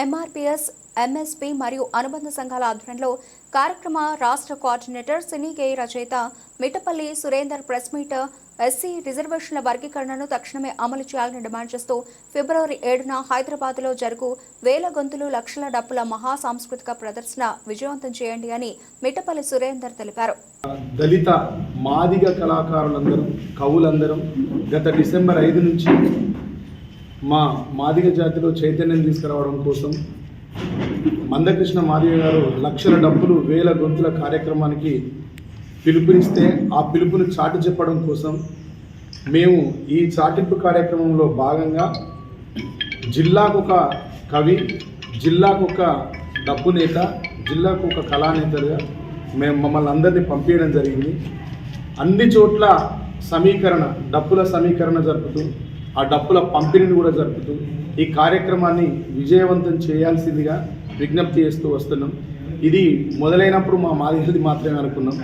MRPS, MSP మరియు అనుబంధ సంఘాల ఆధ్వర్యంలో కార్యక్రమ రాష్ట్ర కోఆర్డినేటర్ సినీ గేయ రచయిత Mittapalli Surender press meet SC రిజర్వేషన్ల వర్గీకరణను తక్షణమే అమలు చేయాలని డిమాండ్ చేస్తూ ఫిబ్రవరి 7న హైదరాబాద్లో జరుగు వేల గొంతులు లక్షల డప్పుల మహా సాంస్కృతిక ప్రదర్శన విజయవంతం చేయండి అని మిట్టపల్లి సురేందర్ తెలిపారు. దళిత మాదిగ కళాకారులందరూ కవులందరం గత డిసెంబర్ 5 నుంచి మా మాదిగ జాతిలో చైతన్యం తీసుకురావడం కోసం మందకృష్ణ మాదిగ గారు లక్షల డప్పులు వేల గొంతుల కార్యక్రమానికి పిలుపునిస్తే ఆ పిలుపుని చాటి చెప్పడం కోసం మేము ఈ చాటింపు కార్యక్రమంలో భాగంగా జిల్లాకు ఒక కవి, జిల్లాకు ఒక డప్పు నేత, జిల్లాకు ఒక కళానేతలుగా మేము మమ్మల్ని అందరినీ పంపించడం జరిగింది. అన్ని చోట్ల సమీకరణ, డప్పుల సమీకరణ జరుపుతూ ఆ డప్పుల పంపిణీని కూడా జరుపుతూ ఈ కార్యక్రమాన్ని విజయవంతం చేయాల్సిందిగా విజ్ఞప్తి చేస్తూ వస్తున్నాం. ఇది మొదలైనప్పుడు మా మాదిగలది మాత్రమే అనుకున్నాం,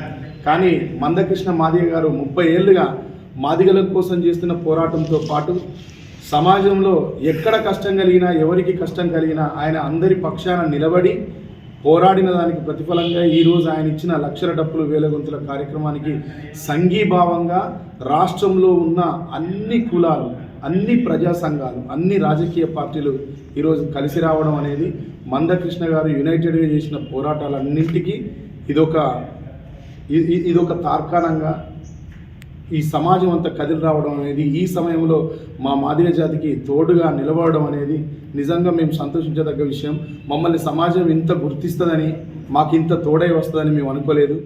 కానీ మందకృష్ణ మాదిగ గారు 30 ఏళ్ళుగా మాదిగల కోసం చేస్తున్న పోరాటంతో పాటు సమాజంలో ఎక్కడ కష్టం కలిగినా, ఎవరికి కష్టం కలిగినా ఆయన అందరి పక్షాన నిలబడి పోరాడిన దానికి ప్రతిఫలంగా ఈరోజు ఆయన ఇచ్చిన లక్షల డప్పులు వేల గొంతుల కార్యక్రమానికి సంఘీభావంగా రాష్ట్రంలో ఉన్న అన్ని కులాలు, అన్ని ప్రజా సంఘాలు, అన్ని రాజకీయ పార్టీలు ఈరోజు కలిసి రావడం అనేది మందకృష్ణ గారు యునైటెడ్గా చేసిన పోరాటాలన్నింటికీ ఇదొక తార్కాణంగా ఈ సమాజం అంతా కదిలి రావడం అనేది, ఈ సమయంలో మా మాదిగ జాతికి తోడుగా నిలబడడం అనేది నిజంగా మేము సంతోషించదగ్గ విషయం. మమ్మల్ని సమాజం ఇంత గుర్తిస్తుందని, మాకు ఇంత తోడై వస్తుందని మేము అనుకోలేదు.